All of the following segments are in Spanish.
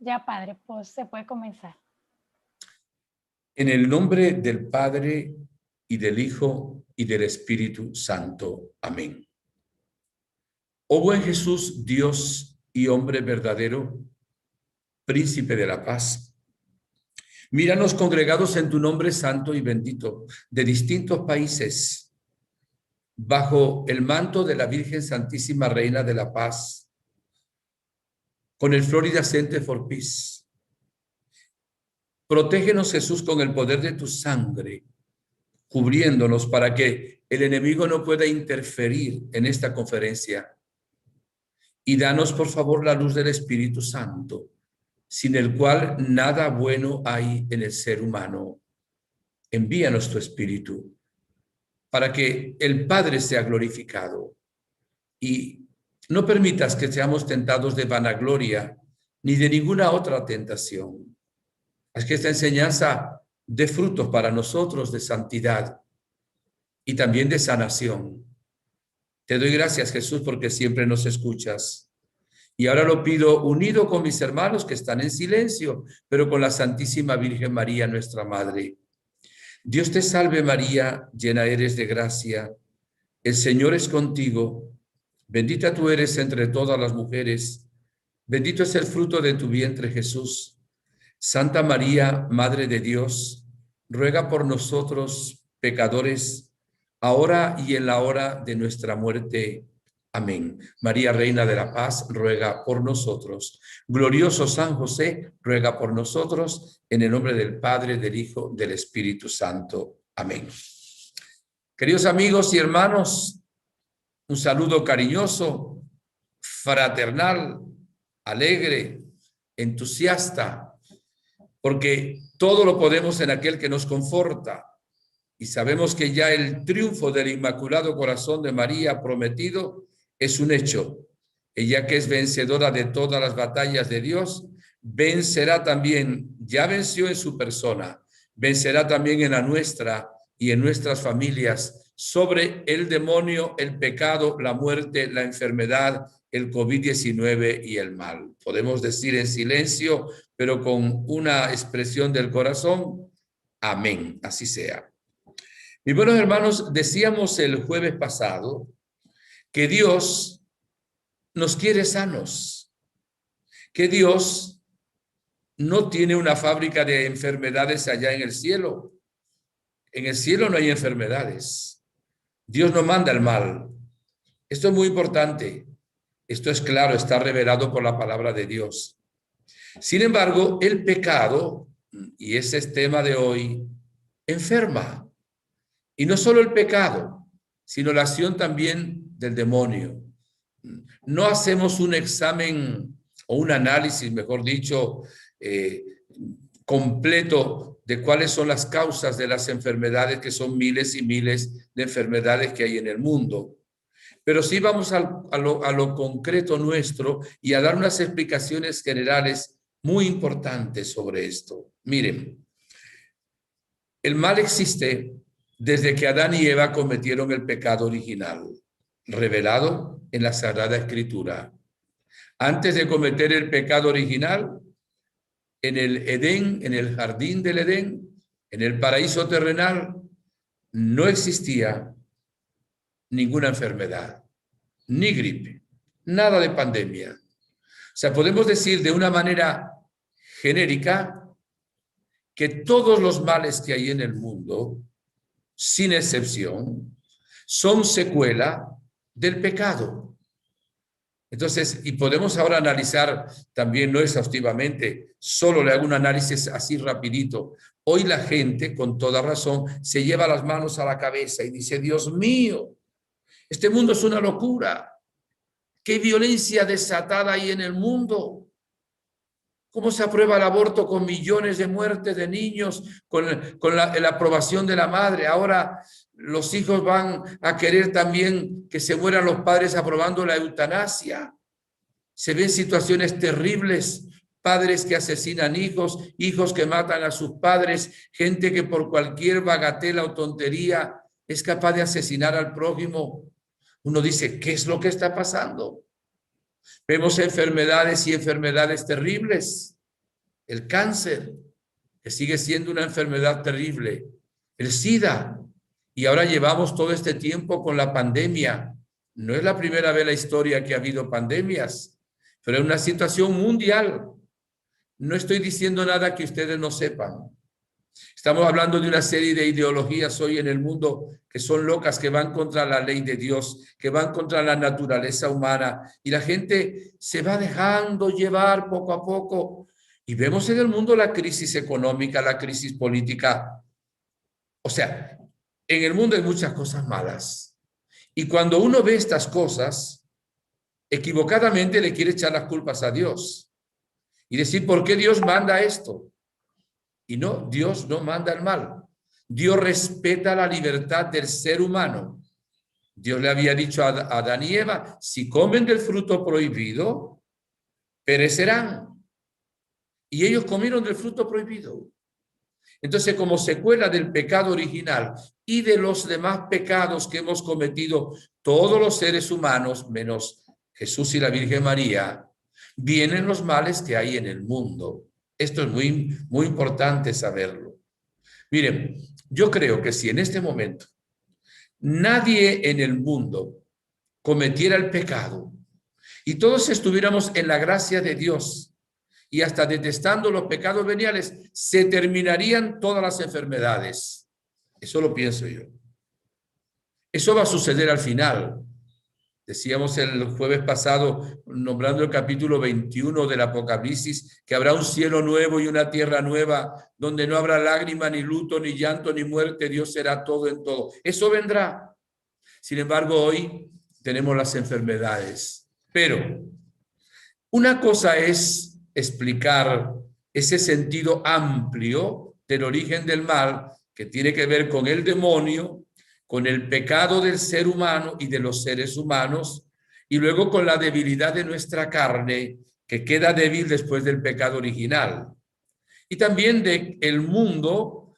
Ya, padre, pues se puede comenzar. En el nombre del Padre, y del Hijo, y del Espíritu Santo. Amén. Oh buen Jesús, Dios y hombre verdadero, príncipe de la paz, míranos congregados en tu nombre santo y bendito, de distintos países, bajo el manto de la Virgen Santísima Reina de la Paz, con el Florida Center for Peace. Protégenos, Jesús, con el poder de tu sangre, cubriéndonos para que el enemigo no pueda interferir en esta conferencia. Y danos, por favor, la luz del Espíritu Santo, sin el cual nada bueno hay en el ser humano. Envíanos tu Espíritu para que el Padre sea glorificado. Y no permitas que seamos tentados de vanagloria ni de ninguna otra tentación. Haz que esta enseñanza dé frutos para nosotros de santidad y también de sanación. Te doy gracias, Jesús, porque siempre nos escuchas. Y ahora lo pido unido con mis hermanos que están en silencio, pero con la Santísima Virgen María, nuestra Madre. Dios te salve María, llena eres de gracia. El Señor es contigo. Bendita tú eres entre todas las mujeres. Bendito es el fruto de tu vientre, Jesús. Santa María, Madre de Dios, ruega por nosotros, pecadores, ahora y en la hora de nuestra muerte. Amén. María, Reina de la Paz, ruega por nosotros. Glorioso San José, ruega por nosotros, en el nombre del Padre, del Hijo, del Espíritu Santo. Amén. Queridos amigos y hermanos, un saludo cariñoso, fraternal, alegre, entusiasta, porque todo lo podemos en aquel que nos conforta. Y sabemos que ya el triunfo del Inmaculado Corazón de María prometido es un hecho. Ella, que es vencedora de todas las batallas de Dios, vencerá también, ya venció en su persona, vencerá también en la nuestra y en nuestras familias sobre el demonio, el pecado, la muerte, la enfermedad, el COVID-19 y el mal. Podemos decir en silencio, pero con una expresión del corazón, amén, así sea. Mis buenos hermanos, decíamos el jueves pasado que Dios nos quiere sanos, que Dios no tiene una fábrica de enfermedades allá en el cielo. En el cielo no hay enfermedades. Dios no manda el mal. Esto es muy importante. Esto es claro, está revelado por la palabra de Dios. Sin embargo, el pecado, y ese es tema de hoy, enferma. Y no solo el pecado, sino la acción también del demonio. No hacemos un examen o un análisis, mejor dicho, completo de cuáles son las causas de las enfermedades, que son miles y miles de enfermedades que hay en el mundo. Pero sí vamos a lo concreto nuestro y a dar unas explicaciones generales muy importantes sobre esto. Miren, el mal existe desde que Adán y Eva cometieron el pecado original, revelado en la Sagrada Escritura. Antes de cometer el pecado original, en el Edén, en el jardín del Edén, en el paraíso terrenal, no existía ninguna enfermedad, ni gripe, nada de pandemia. O sea, podemos decir de una manera genérica que todos los males que hay en el mundo, sin excepción, son secuela del pecado. Entonces, y podemos ahora analizar también, no exhaustivamente, solo le hago un análisis así rapidito. Hoy la gente, con toda razón, se lleva las manos a la cabeza y dice, Dios mío, este mundo es una locura. ¿Qué violencia desatada hay en el mundo? ¿Cómo se aprueba el aborto con millones de muertes de niños, con la aprobación de la madre? Ahora los hijos van a querer también que se mueran los padres aprobando la eutanasia. Se ven situaciones terribles, padres que asesinan hijos, hijos que matan a sus padres, gente que por cualquier bagatela o tontería es capaz de asesinar al prójimo. Uno dice, ¿qué es lo que está pasando? Vemos enfermedades y enfermedades terribles. el cáncer, que sigue siendo una enfermedad terrible, el SIDA, y ahora llevamos todo este tiempo con la pandemia. No es la primera vez en la historia que ha habido pandemias, pero es una situación mundial. No estoy diciendo nada que ustedes no sepan. Estamos hablando de una serie de ideologías hoy en el mundo que son locas, que van contra la ley de Dios, que van contra la naturaleza humana, y la gente se va dejando llevar poco a poco. Y vemos en el mundo la crisis económica, la crisis política. O sea, en el mundo hay muchas cosas malas. Y cuando uno ve estas cosas, equivocadamente le quiere echar las culpas a Dios y decir, ¿por qué Dios manda esto? Y no, Dios no manda el mal. Dios respeta la libertad del ser humano. Dios le había dicho a Adán y Eva, si comen del fruto prohibido, perecerán. Y ellos comieron del fruto prohibido. Entonces, como secuela del pecado original y de los demás pecados que hemos cometido todos los seres humanos, menos Jesús y la Virgen María, vienen los males que hay en el mundo. Esto es muy, muy importante saberlo. Miren, yo creo que si en este momento nadie en el mundo cometiera el pecado y todos estuviéramos en la gracia de Dios y hasta detestando los pecados veniales, se terminarían todas las enfermedades. Eso lo pienso yo. Eso va a suceder al final. Decíamos el jueves pasado, nombrando el capítulo 21 del Apocalipsis, que habrá un cielo nuevo y una tierra nueva, donde no habrá lágrima, ni luto, ni llanto, ni muerte. Dios será todo en todo. Eso vendrá. Sin embargo, hoy tenemos las enfermedades. Pero una cosa es explicar ese sentido amplio del origen del mal, que tiene que ver con el demonio, con el pecado del ser humano y de los seres humanos, y luego con la debilidad de nuestra carne, que queda débil después del pecado original. Y también de el mundo,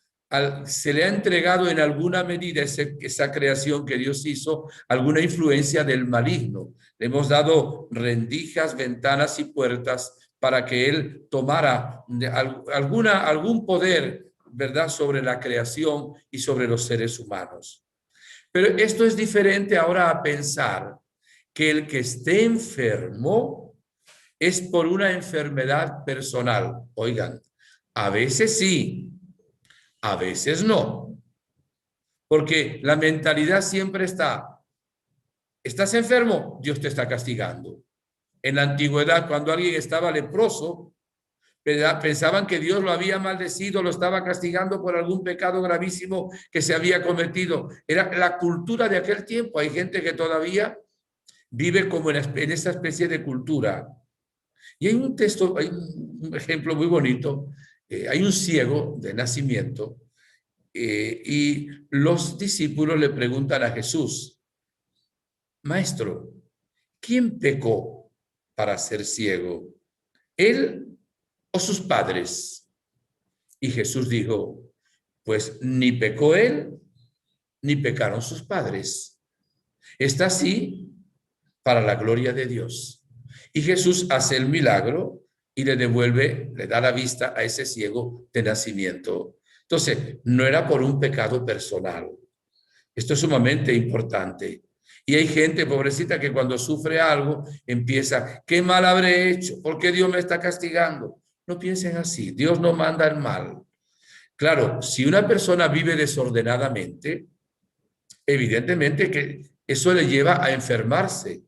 se le ha entregado en alguna medida esa creación que Dios hizo, alguna influencia del maligno. Le hemos dado rendijas, ventanas y puertas para que Él tomara algún poder, ¿verdad?, sobre la creación y sobre los seres humanos. Pero esto es diferente ahora a pensar que el que esté enfermo es por una enfermedad personal. Oigan, a veces sí, a veces no. Porque la mentalidad siempre está, ¿estás enfermo? Dios te está castigando. En la antigüedad, cuando alguien estaba leproso, pensaban que Dios lo había maldecido, lo estaba castigando por algún pecado gravísimo que se había cometido. Era la cultura de aquel tiempo. Hay gente que todavía vive como en esa especie de cultura. Y hay un texto, hay un ejemplo muy bonito. Hay un ciego de nacimiento y los discípulos le preguntan a Jesús, Maestro, ¿quién pecó para ser ciego? ¿Él o sus padres? Y Jesús dijo, pues ni pecó él, ni pecaron sus padres. Está así para la gloria de Dios. Y Jesús hace el milagro y le devuelve, le da la vista a ese ciego de nacimiento. Entonces, no era por un pecado personal. Esto es sumamente importante. Y hay gente, pobrecita, que cuando sufre algo empieza, ¿qué mal habré hecho? ¿Por qué Dios me está castigando? No piensen así, Dios no manda el mal. Claro, si una persona vive desordenadamente, evidentemente que eso le lleva a enfermarse.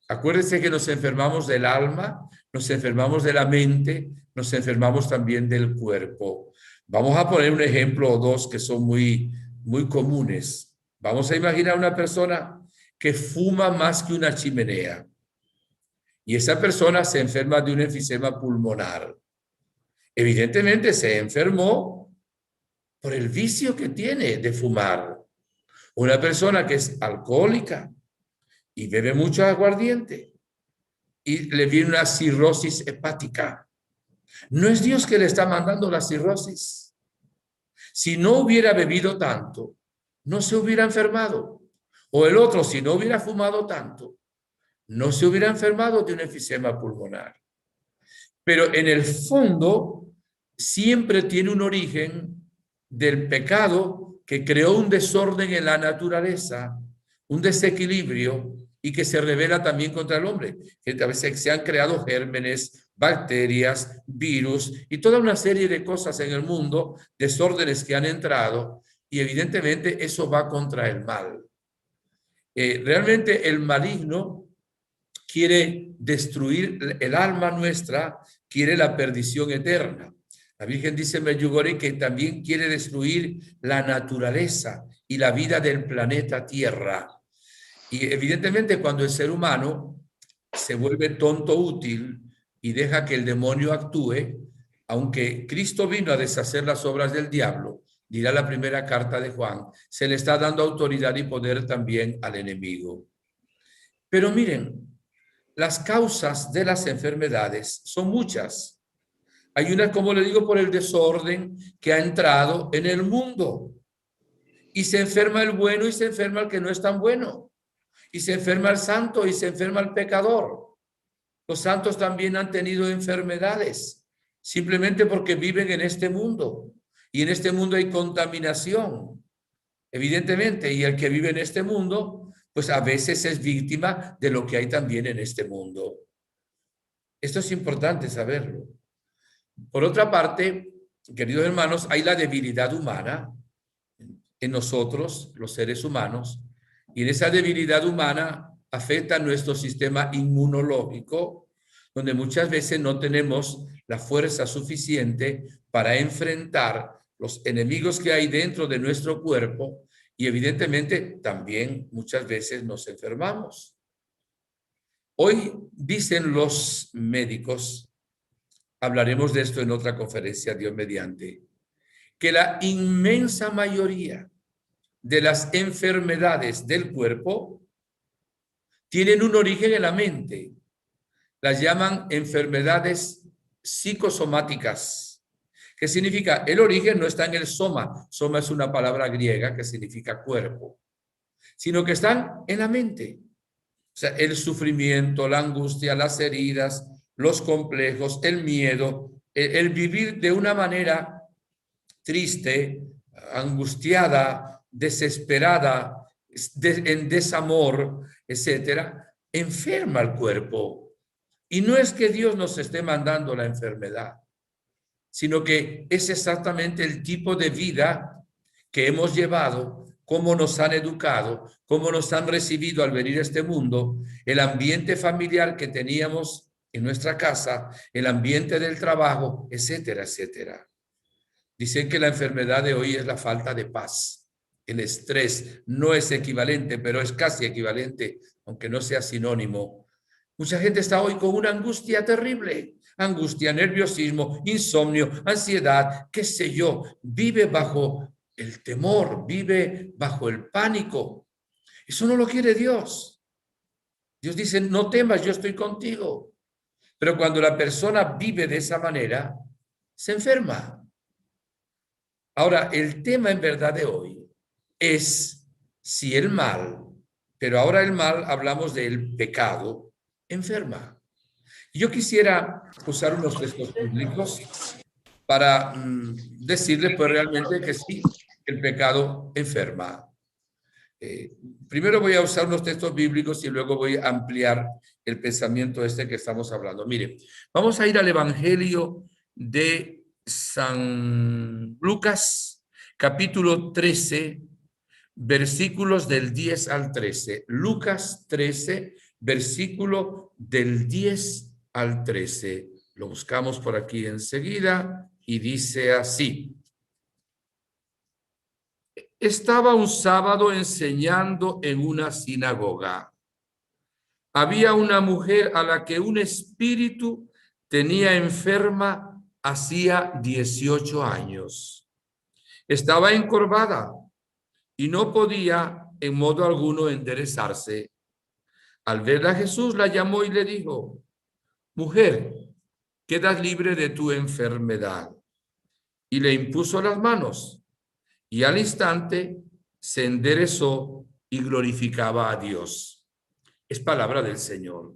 Acuérdense que nos enfermamos del alma, nos enfermamos de la mente, nos enfermamos también del cuerpo. Vamos a poner un ejemplo o dos que son muy, muy comunes. Vamos a imaginar una persona que fuma más que una chimenea y esa persona se enferma de un enfisema pulmonar. Evidentemente se enfermó por el vicio que tiene de fumar. Una persona que es alcohólica y bebe mucho aguardiente y le viene una cirrosis hepática. No es Dios que le está mandando la cirrosis. Si no hubiera bebido tanto, no se hubiera enfermado. O el otro, si no hubiera fumado tanto, no se hubiera enfermado de un enfisema pulmonar. Pero en el fondo, siempre tiene un origen del pecado que creó un desorden en la naturaleza, un desequilibrio y que se revela también contra el hombre. Que a veces se han creado gérmenes, bacterias, virus y toda una serie de cosas en el mundo, desórdenes que han entrado y evidentemente eso va contra el mal. Realmente el maligno quiere destruir el alma nuestra, quiere la perdición eterna. La Virgen dice en Medjugorje que también quiere destruir la naturaleza y la vida del planeta Tierra. Y evidentemente cuando el ser humano se vuelve tonto útil y deja que el demonio actúe, aunque Cristo vino a deshacer las obras del diablo, dirá la primera carta de Juan, se le está dando autoridad y poder también al enemigo. Pero miren, las causas de las enfermedades son muchas. Hay una, como le digo, por el desorden que ha entrado en el mundo. Y se enferma el bueno y se enferma el que no es tan bueno. Y se enferma el santo y se enferma el pecador. Los santos también han tenido enfermedades, simplemente porque viven en este mundo. Y en este mundo hay contaminación, evidentemente. Y el que vive en este mundo, pues a veces es víctima de lo que hay también en este mundo. Esto es importante saberlo. Por otra parte, queridos hermanos, hay la debilidad humana en nosotros, los seres humanos, y en esa debilidad humana afecta nuestro sistema inmunológico, donde muchas veces no tenemos la fuerza suficiente para enfrentar los enemigos que hay dentro de nuestro cuerpo y evidentemente también muchas veces nos enfermamos. Hoy dicen los médicos, hablaremos de esto en otra conferencia, Dios mediante, que la inmensa mayoría de las enfermedades del cuerpo tienen un origen en la mente. Las llaman enfermedades psicosomáticas. ¿Qué significa? El origen no está en el soma. Soma es una palabra griega que significa cuerpo, sino que están en la mente. O sea, el sufrimiento, la angustia, las heridas, los complejos, el miedo, el vivir de una manera triste, angustiada, desesperada, en desamor, etcétera, enferma el cuerpo. Y no es que Dios nos esté mandando la enfermedad, sino que es exactamente el tipo de vida que hemos llevado, cómo nos han educado, cómo nos han recibido al venir a este mundo, el ambiente familiar que teníamos en nuestra casa, el ambiente del trabajo, etcétera, etcétera. Dicen que la enfermedad de hoy es la falta de paz. El estrés no es equivalente, pero es casi equivalente, aunque no sea sinónimo. Mucha gente está hoy con una angustia terrible. Angustia, nerviosismo, insomnio, ansiedad, qué sé yo. Vive bajo el temor, vive bajo el pánico. Eso no lo quiere Dios. Dios dice, no temas, yo estoy contigo. Pero cuando la persona vive de esa manera, se enferma. Ahora, el tema en verdad de hoy es si el mal, pero ahora el mal hablamos del pecado, enferma. Yo quisiera usar unos textos bíblicos para decirles pues realmente que sí, el pecado enferma. Primero voy a usar unos textos bíblicos y luego voy a ampliar el pensamiento este que estamos hablando. Mire, vamos a ir al Evangelio de San Lucas, capítulo 13, versículos del 10 al 13. Lucas 13, versículo del 10 al 13. Lo buscamos por aquí enseguida y dice así. Estaba un sábado enseñando en una sinagoga. Había una mujer a la que un espíritu tenía enferma hacía 18 años. Estaba encorvada y no podía en modo alguno enderezarse. Al verla Jesús la llamó y le dijo, mujer, quedas libre de tu enfermedad. Y le impuso las manos y al instante se enderezó y glorificaba a Dios. Es palabra del Señor.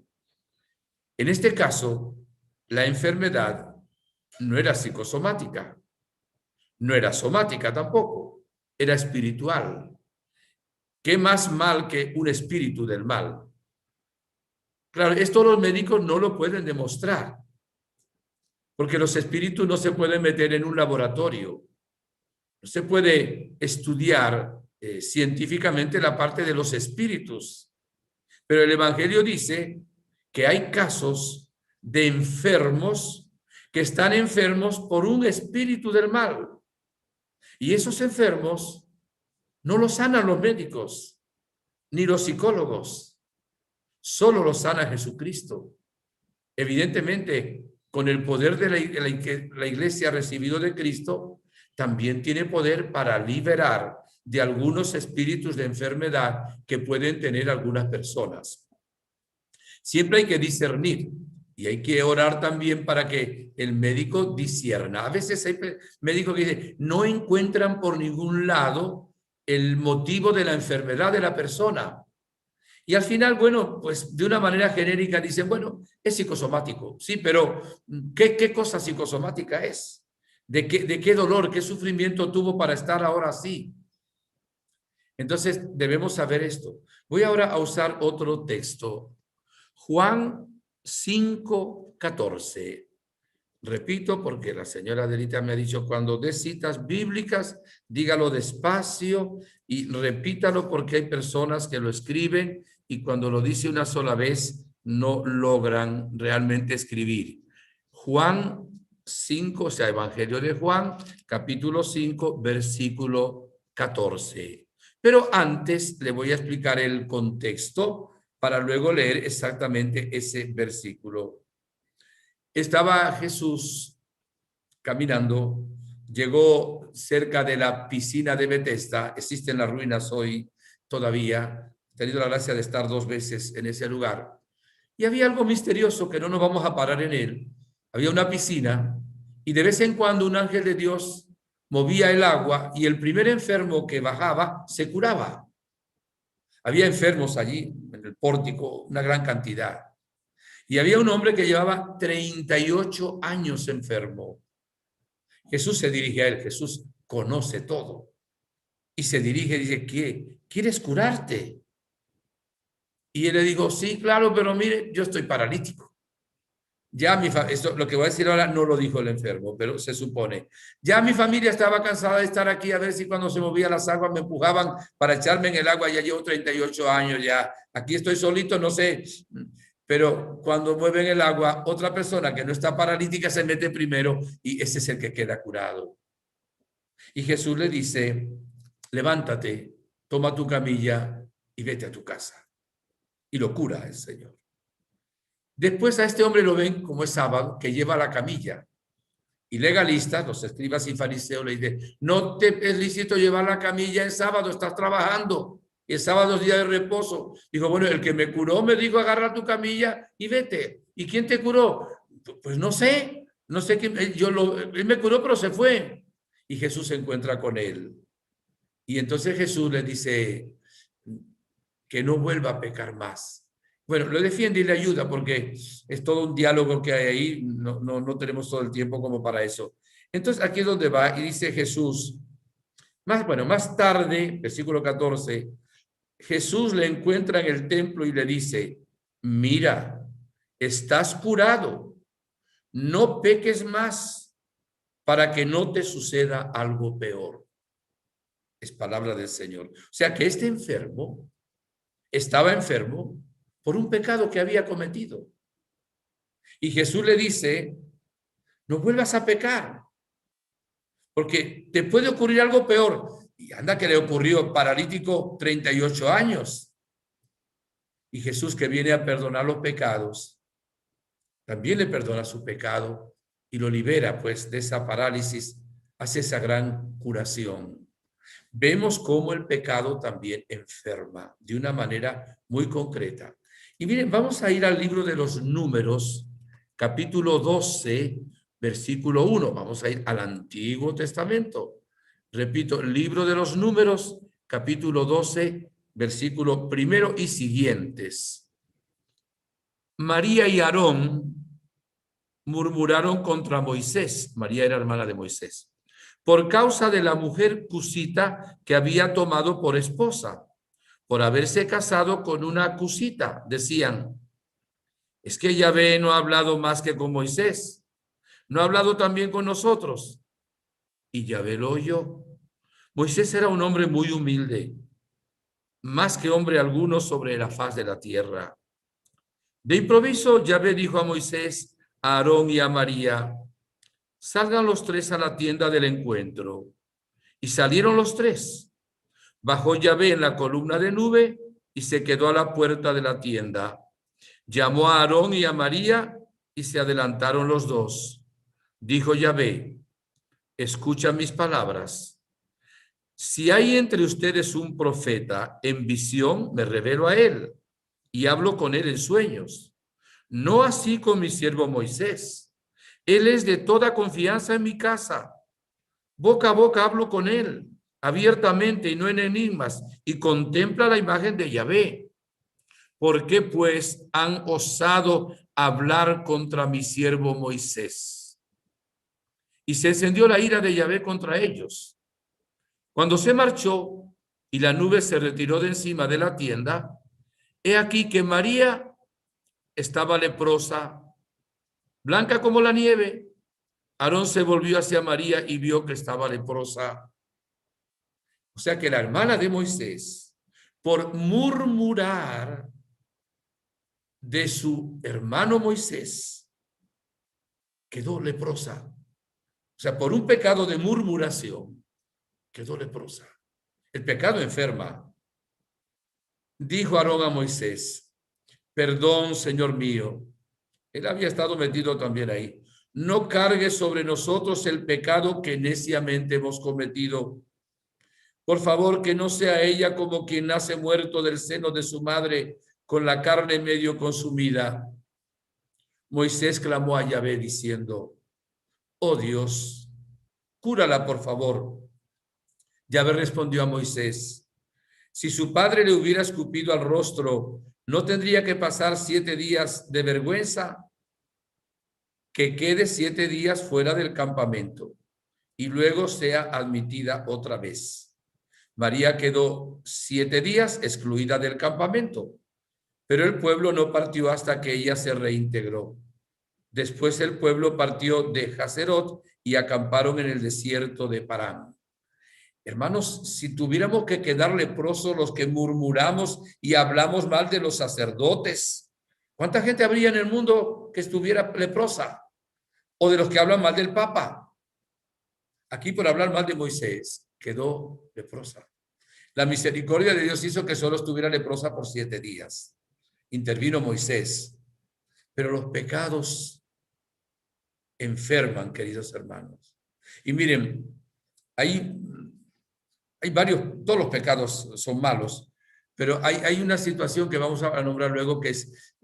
En este caso, la enfermedad no era psicosomática, no era somática tampoco, era espiritual. ¿Qué más mal que un espíritu del mal? Claro, esto los médicos no lo pueden demostrar, porque los espíritus no se pueden meter en un laboratorio. No se puede estudiar científicamente la parte de los espíritus. Pero el Evangelio dice que hay casos de enfermos que están enfermos por un espíritu del mal. Y esos enfermos no los sanan los médicos, ni los psicólogos. Solo los sana Jesucristo. Evidentemente, con el poder de la iglesia ha recibido de Cristo, también tiene poder para liberar de algunos espíritus de enfermedad que pueden tener algunas personas. Siempre hay que discernir y hay que orar también para que el médico discierna. A veces hay médicos que dicen, no encuentran por ningún lado el motivo de la enfermedad de la persona. Y al final, bueno, pues de una manera genérica dicen, bueno, es psicosomático. Sí, pero ¿qué cosa psicosomática es? ¿De qué dolor, qué sufrimiento tuvo para estar ahora así? Entonces, debemos saber esto. Voy ahora a usar otro texto. Juan 5:14. Repito, porque la señora Adelita me ha dicho, cuando des citas bíblicas, dígalo despacio y repítalo porque hay personas que lo escriben y cuando lo dice una sola vez no logran realmente escribir. Juan 5, o sea, Evangelio de Juan, capítulo 5, versículo 14. Pero antes le voy a explicar el contexto para luego leer exactamente ese versículo. Estaba Jesús caminando, llegó cerca de la piscina de Betesda, existen las ruinas hoy todavía, he tenido la gracia de estar 2 veces en ese lugar, y había algo misterioso que no nos vamos a parar en él. Había una piscina y de vez en cuando un ángel de Dios movía el agua y el primer enfermo que bajaba se curaba. Había enfermos allí en el pórtico, una gran cantidad. Y había un hombre que llevaba 38 años enfermo. Jesús se dirige a él, Jesús conoce todo. Y se dirige y dice, ¿quieres curarte? Y él le dijo, sí, claro, pero mire, yo estoy paralítico. Ya esto, lo que voy a decir ahora no lo dijo el enfermo, pero se supone. Ya mi familia estaba cansada de estar aquí a ver si cuando se movían las aguas me empujaban para echarme en el agua. Ya llevo 38 años ya. Aquí estoy solito, no sé. Pero cuando mueven el agua, otra persona que no está paralítica se mete primero y ese es el que queda curado. Y Jesús le dice, levántate, toma tu camilla y vete a tu casa. Y lo cura el Señor. Después a este hombre lo ven como es sábado, que lleva la camilla. Y legalistas, los escribas y fariseos le dicen, no te es lícito llevar la camilla en sábado, estás trabajando. El sábado es día de reposo. Dijo, bueno, el que me curó me dijo, agarra tu camilla y vete. ¿Y quién te curó? Pues no sé quién, él me curó, pero se fue. Y Jesús se encuentra con él. Y entonces Jesús le dice que no vuelva a pecar más. Bueno, lo defiende y le ayuda porque es todo un diálogo que hay ahí, no tenemos todo el tiempo como para eso. Entonces aquí es donde va y dice Jesús, más tarde, versículo 14, Jesús le encuentra en el templo y le dice, mira, estás curado, no peques más para que no te suceda algo peor. Es palabra del Señor. O sea que este enfermo estaba enfermo por un pecado que había cometido. Y Jesús le dice, no vuelvas a pecar, porque te puede ocurrir algo peor. Y anda que le ocurrió paralítico 38 años. Y Jesús, que viene a perdonar los pecados, también le perdona su pecado y lo libera pues de esa parálisis, hace esa gran curación. Vemos cómo el pecado también enferma de una manera muy concreta. Y miren, vamos a ir al libro de los Números, capítulo 12, versículo 1. Vamos a ir al Antiguo Testamento. Repito, el libro de los Números, capítulo 12, versículo 1 y siguientes. María y Aarón murmuraron contra Moisés. María era hermana de Moisés, por causa de la mujer cusita que había tomado por esposa, por haberse casado con una cusita. Decían, es que Yahvé no ha hablado más que con Moisés, no ha hablado también con nosotros. Y Yahvé lo oyó. Moisés era un hombre muy humilde, más que hombre alguno sobre la faz de la tierra. De improviso, Yahvé dijo a Moisés, a Aarón y a María, salgan los tres a la tienda del encuentro. Y salieron los tres. Bajó Yahvé en la columna de nube y se quedó a la puerta de la tienda. Llamó a Aarón y a María y se adelantaron los dos. Dijo Yahvé, escucha mis palabras. Si hay entre ustedes un profeta, en visión me revelo a él y hablo con él en sueños. No así con mi siervo Moisés. Él es de toda confianza en mi casa. Boca a boca hablo con él, abiertamente y no en enigmas, y contempla la imagen de Yahvé. ¿Por qué pues han osado hablar contra mi siervo Moisés? Y se encendió la ira de Yahvé contra ellos. Cuando se marchó y la nube se retiró de encima de la tienda, he aquí que María estaba leprosa, blanca como la nieve. Aarón se volvió hacia María y vio que estaba leprosa. O sea que la hermana de Moisés, por murmurar de su hermano Moisés, quedó leprosa. O sea, por un pecado de murmuración, quedó leprosa. El pecado enferma. Dijo Aarón a Moisés, perdón, Señor mío. Él había estado metido también ahí. No cargue sobre nosotros el pecado que neciamente hemos cometido. Por favor, que no sea ella como quien nace muerto del seno de su madre con la carne medio consumida. Moisés clamó a Yahvé diciendo, oh Dios, cúrala por favor. Yahvé respondió a Moisés, si su padre le hubiera escupido al rostro, ¿no tendría que pasar 7 días de vergüenza? Que quede 7 días fuera del campamento y luego sea admitida otra vez. María quedó 7 días excluida del campamento, pero el pueblo no partió hasta que ella se reintegró. Después el pueblo partió de Hazerot y acamparon en el desierto de Parán. Hermanos, si tuviéramos que quedar leprosos los que murmuramos y hablamos mal de los sacerdotes, ¿cuánta gente habría en el mundo que estuviera leprosa? O de los que hablan mal del Papa. Aquí por hablar mal de Moisés quedó leprosa. La misericordia de Dios hizo que solo estuviera leprosa por 7 días. Intervino Moisés. Pero los pecados enferman, queridos hermanos. Y miren, hay varios, todos los pecados son malos, pero hay una situación que vamos a nombrar luego que es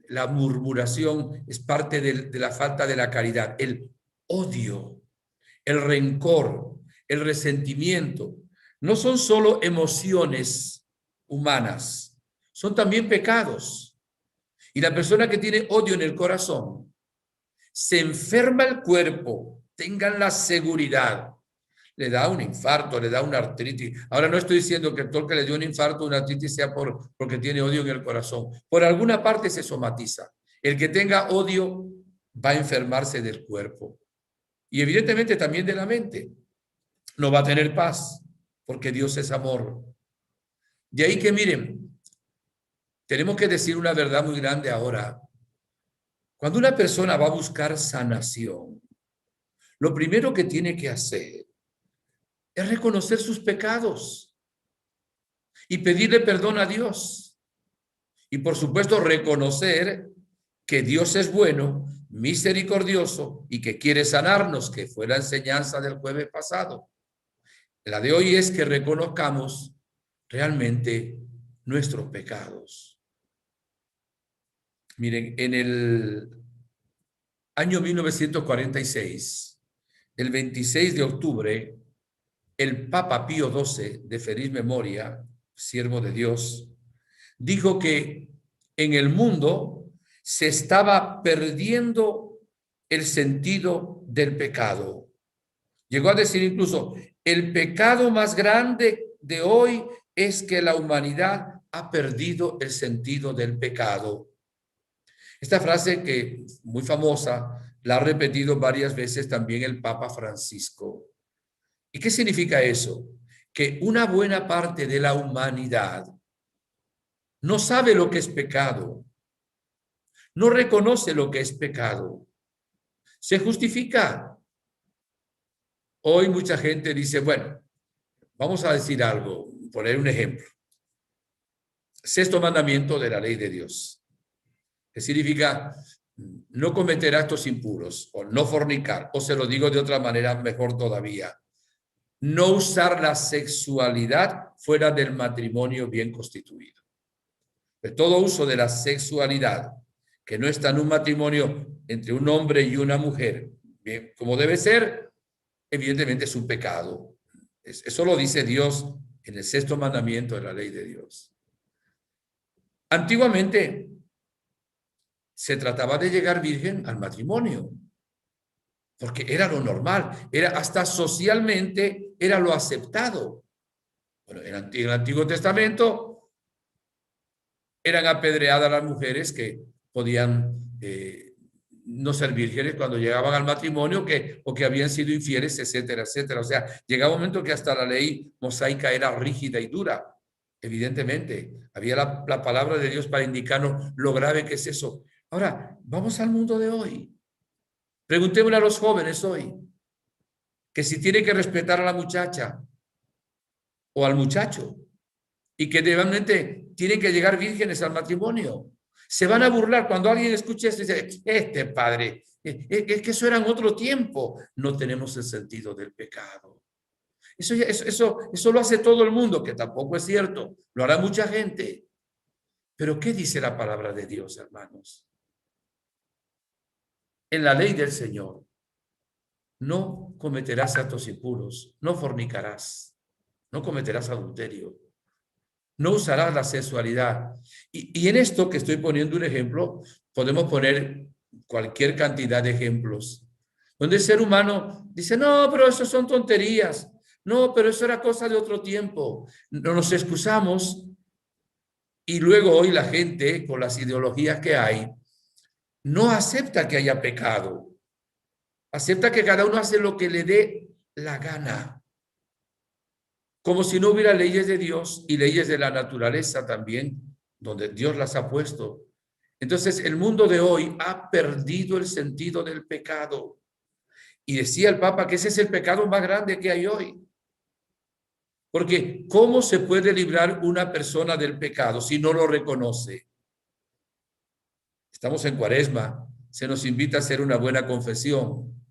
la murmuración, es parte de la falta de la caridad, el odio, el rencor, el resentimiento. No son solo emociones humanas, son también pecados. Y la persona que tiene odio en el corazón, se enferma el cuerpo, tengan la seguridad, le da un infarto, le da una artritis. Ahora no estoy diciendo que todo el que le dio un infarto o una artritis sea porque tiene odio en el corazón. Por alguna parte se somatiza. El que tenga odio va a enfermarse del cuerpo. Y evidentemente también de la mente. No va a tener paz porque Dios es amor. De ahí que miren, tenemos que decir una verdad muy grande ahora. Cuando una persona va a buscar sanación, lo primero que tiene que hacer es reconocer sus pecados y pedirle perdón a Dios. Y por supuesto reconocer que Dios es bueno, misericordioso y que quiere sanarnos, que fue la enseñanza del jueves pasado. La de hoy es que reconozcamos realmente nuestros pecados. Miren, en el año 1946, el 26 de octubre, el Papa Pío XII, de feliz memoria, siervo de Dios, dijo que en el mundo se estaba perdiendo el sentido del pecado. Llegó a decir incluso, el pecado más grande de hoy es que la humanidad ha perdido el sentido del pecado. Esta frase que es muy famosa, la ha repetido varias veces también el Papa Francisco. ¿Y qué significa eso? Que una buena parte de la humanidad no sabe lo que es pecado, no reconoce lo que es pecado, se justifica. Hoy mucha gente dice, bueno, vamos a decir algo, poner un ejemplo. Sexto mandamiento de la ley de Dios, que significa no cometer actos impuros o no fornicar, o se lo digo de otra manera mejor todavía, no usar la sexualidad fuera del matrimonio bien constituido. De todo uso de la sexualidad que no está en un matrimonio entre un hombre y una mujer, bien, como debe ser, evidentemente es un pecado. Eso lo dice Dios en el sexto mandamiento de la ley de Dios. Antiguamente se trataba de llegar virgen al matrimonio, porque era lo normal, era hasta socialmente, era lo aceptado. Bueno, en el Antiguo Testamento eran apedreadas las mujeres que podían no ser vírgenes cuando llegaban al matrimonio o que habían sido infieles, etcétera, etcétera. O sea, llegaba un momento que hasta la ley mosaica era rígida y dura. Evidentemente, había la palabra de Dios para indicarnos lo grave que es eso. Ahora, vamos al mundo de hoy. Preguntémosle a los jóvenes hoy que si tiene que respetar a la muchacha o al muchacho y que realmente tienen que llegar vírgenes al matrimonio. Se van a burlar cuando alguien escuche esto y dice, este padre, es que eso era en otro tiempo. No tenemos el sentido del pecado. Eso lo hace todo el mundo, que tampoco es cierto. Lo hará mucha gente. Pero ¿qué dice la palabra de Dios, hermanos? En la ley del Señor, no cometerás actos impuros, no fornicarás, no cometerás adulterio, no usarás la sexualidad. Y en esto que estoy poniendo un ejemplo, podemos poner cualquier cantidad de ejemplos, donde el ser humano dice, no, pero eso son tonterías, no, pero eso era cosa de otro tiempo. No nos excusamos y luego hoy la gente, con las ideologías que hay, no acepta que haya pecado. Acepta que cada uno hace lo que le dé la gana. Como si no hubiera leyes de Dios y leyes de la naturaleza también, donde Dios las ha puesto. Entonces, el mundo de hoy ha perdido el sentido del pecado. Y decía el Papa que ese es el pecado más grande que hay hoy. Porque ¿cómo se puede librar una persona del pecado si no lo reconoce? Estamos en Cuaresma, se nos invita a hacer una buena confesión.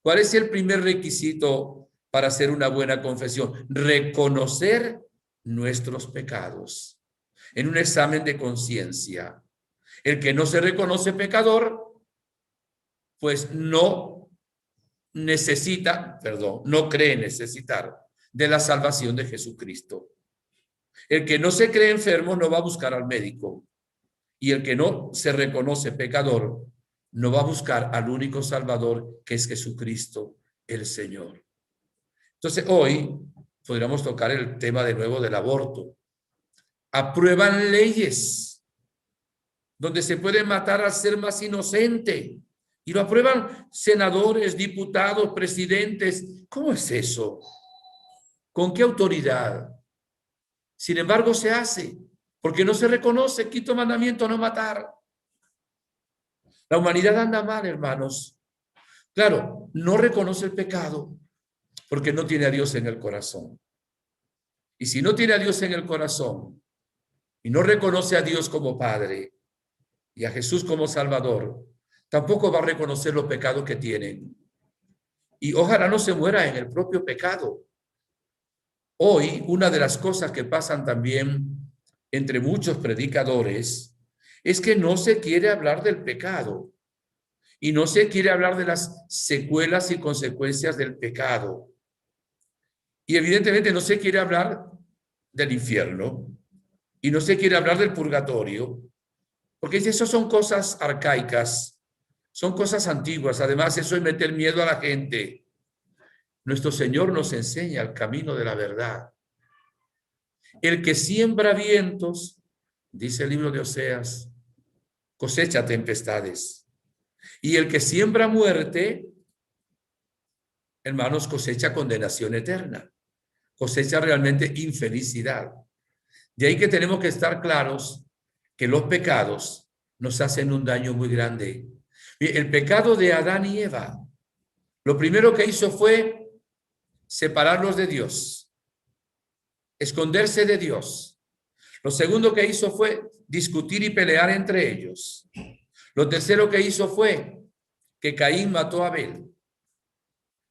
¿Cuál es el primer requisito para hacer una buena confesión? Reconocer nuestros pecados en un examen de conciencia. El que no se reconoce pecador, pues no cree necesitar de la salvación de Jesucristo. El que no se cree enfermo no va a buscar al médico. Y el que no se reconoce pecador no va a buscar al único Salvador, que es Jesucristo, el Señor. Entonces, hoy podríamos tocar el tema de nuevo del aborto. Aprueban leyes donde se puede matar al ser más inocente. Y lo aprueban senadores, diputados, presidentes. ¿Cómo es eso? ¿Con qué autoridad? Sin embargo, se hace. Porque no se reconoce, quinto mandamiento, no matar. La humanidad anda mal, hermanos. Claro, no reconoce el pecado porque no tiene a Dios en el corazón. Y si no tiene a Dios en el corazón y no reconoce a Dios como Padre y a Jesús como Salvador, tampoco va a reconocer los pecados que tienen. Y ojalá no se muera en el propio pecado. Hoy, una de las cosas que pasan también entre muchos predicadores es que no se quiere hablar del pecado y no se quiere hablar de las secuelas y consecuencias del pecado. Y evidentemente no se quiere hablar del infierno y no se quiere hablar del purgatorio, porque esas son cosas arcaicas, Son cosas antiguas. Además, eso es meter miedo a la gente. Nuestro Señor nos enseña el camino de la verdad. El que siembra vientos, dice el libro de Oseas, cosecha tempestades. Y el que siembra muerte, hermanos, cosecha condenación eterna. Cosecha realmente infelicidad. De ahí que tenemos que estar claros que los pecados nos hacen un daño muy grande. El pecado de Adán y Eva, lo primero que hizo fue separarlos de Dios, esconderse de Dios. Lo segundo que hizo fue discutir y pelear entre ellos. Lo tercero que hizo fue que Caín mató a Abel.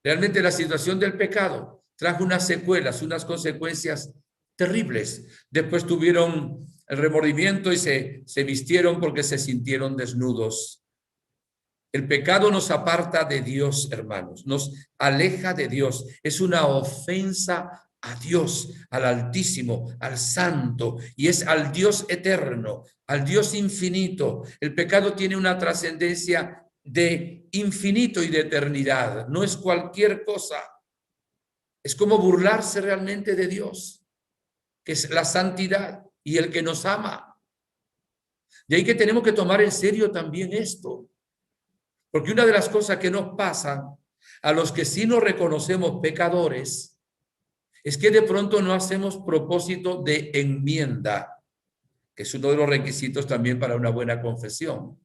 Realmente la situación del pecado trajo unas secuelas, unas consecuencias terribles. Después tuvieron el remordimiento y se vistieron porque se sintieron desnudos. El pecado nos aparta de Dios, hermanos, nos aleja de Dios. Es una ofensa a Dios, al Altísimo, al Santo, y es al Dios eterno, al Dios infinito. El pecado tiene una trascendencia de infinito y de eternidad. No es cualquier cosa. Es como burlarse realmente de Dios, que es la santidad y el que nos ama. De ahí que tenemos que tomar en serio también esto. Porque una de las cosas que nos pasan a los que sí nos reconocemos pecadores es que de pronto no hacemos propósito de enmienda, que es uno de los requisitos también para una buena confesión.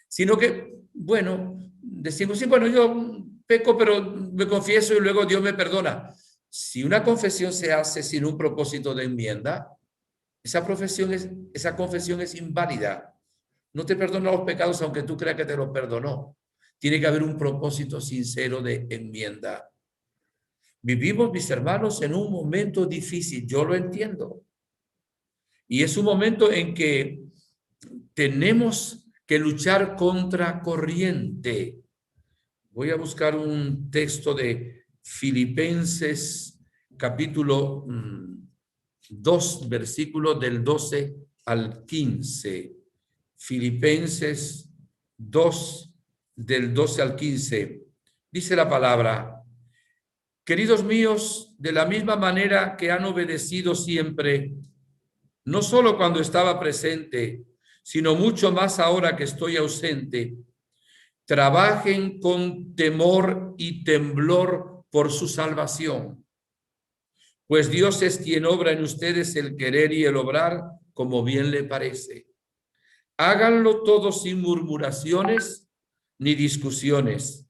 Sino que, bueno, decimos, sí, bueno, yo peco, pero me confieso y luego Dios me perdona. Si una confesión se hace sin un propósito de enmienda, esa confesión es inválida. No te perdona los pecados aunque tú creas que te los perdonó. Tiene que haber un propósito sincero de enmienda. Vivimos, mis hermanos, en un momento difícil, yo lo entiendo. Y es un momento en que tenemos que luchar contra corriente. Voy a buscar un texto de Filipenses, capítulo 2, versículo del 12 al 15. Filipenses 2, del 12 al 15. Dice la palabra: queridos míos, de la misma manera que han obedecido siempre, no solo cuando estaba presente, sino mucho más ahora que estoy ausente, trabajen con temor y temblor por su salvación. Pues Dios es quien obra en ustedes el querer y el obrar como bien le parece. Háganlo todo sin murmuraciones ni discusiones,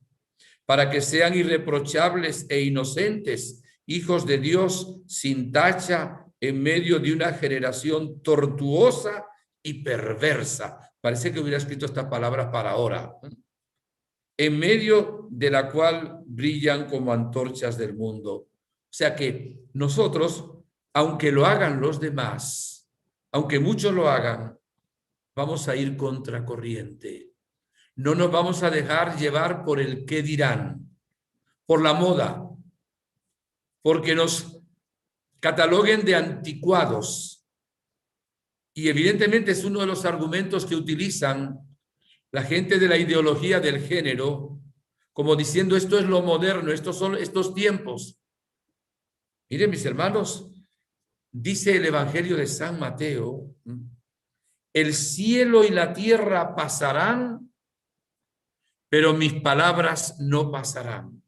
para que sean irreprochables e inocentes, hijos de Dios sin tacha en medio de una generación tortuosa y perversa. Parece que hubiera escrito estas palabras para ahora. En medio de la cual brillan como antorchas del mundo. O sea que nosotros, aunque lo hagan los demás, aunque muchos lo hagan, vamos a ir contracorriente. No nos vamos a dejar llevar por el qué dirán, por la moda, porque nos cataloguen de anticuados. Y evidentemente es uno de los argumentos que utilizan la gente de la ideología del género, como diciendo esto es lo moderno, estos son estos tiempos. Miren, mis hermanos, dice el Evangelio de San Mateo, el cielo y la tierra pasarán, pero mis palabras no pasarán.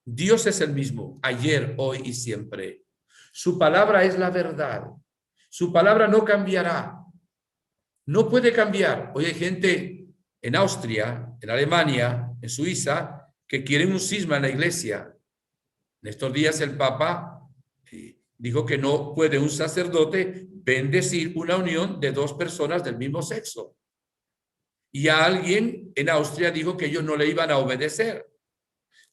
Dios es el mismo, ayer, hoy y siempre. Su palabra es la verdad. Su palabra no cambiará. No puede cambiar. Hoy hay gente en Austria, en Alemania, en Suiza, que quieren un cisma en la iglesia. En estos días el Papa dijo que no puede un sacerdote bendecir una unión de dos personas del mismo sexo. Y a alguien en Austria dijo que ellos no le iban a obedecer.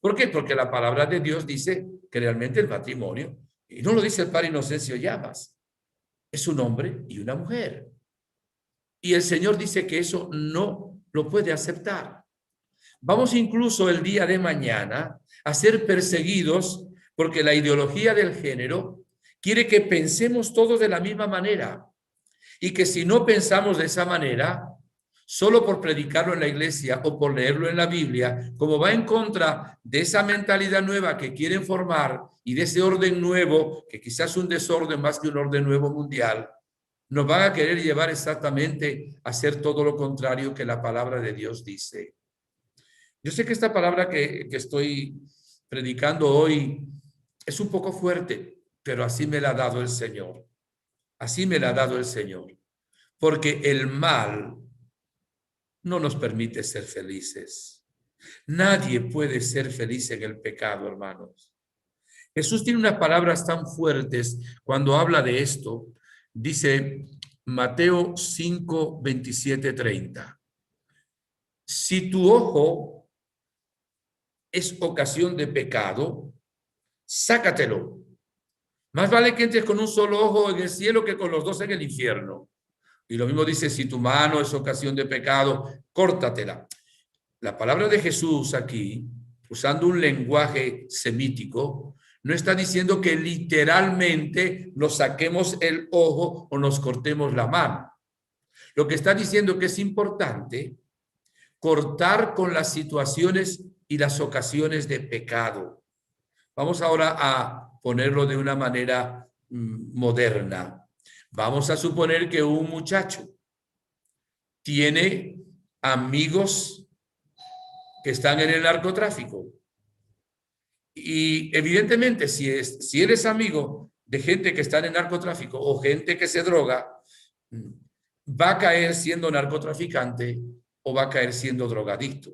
¿Por qué? Porque la palabra de Dios dice que realmente el matrimonio, y no lo dice el padre Inocencio Llamas, es un hombre y una mujer. Y el Señor dice que eso no lo puede aceptar. Vamos incluso el día de mañana a ser perseguidos porque la ideología del género quiere que pensemos todos de la misma manera y que si no pensamos de esa manera solo por predicarlo en la iglesia o por leerlo en la Biblia, como va en contra de esa mentalidad nueva que quieren formar y de ese orden nuevo, que quizás es un desorden más que un orden nuevo mundial, nos van a querer llevar exactamente a hacer todo lo contrario que la palabra de Dios dice. Yo sé que esta palabra que estoy predicando hoy es un poco fuerte, pero así me la ha dado el Señor. Así me la ha dado el Señor. Porque el mal no nos permite ser felices. Nadie puede ser feliz en el pecado, hermanos. Jesús tiene unas palabras tan fuertes cuando habla de esto. Dice Mateo 5, 27, 30. Si tu ojo es ocasión de pecado, sácatelo. Más vale que entres con un solo ojo en el cielo que con los dos en el infierno. Y lo mismo dice, si tu mano es ocasión de pecado, córtatela. La palabra de Jesús aquí, usando un lenguaje semítico, no está diciendo que literalmente nos saquemos el ojo o nos cortemos la mano. Lo que está diciendo que es importante cortar con las situaciones y las ocasiones de pecado. Vamos ahora a ponerlo de una manera moderna. Vamos a suponer que un muchacho tiene amigos que están en el narcotráfico. Y evidentemente, si eres amigo de gente que está en el narcotráfico o gente que se droga, va a caer siendo narcotraficante o va a caer siendo drogadicto.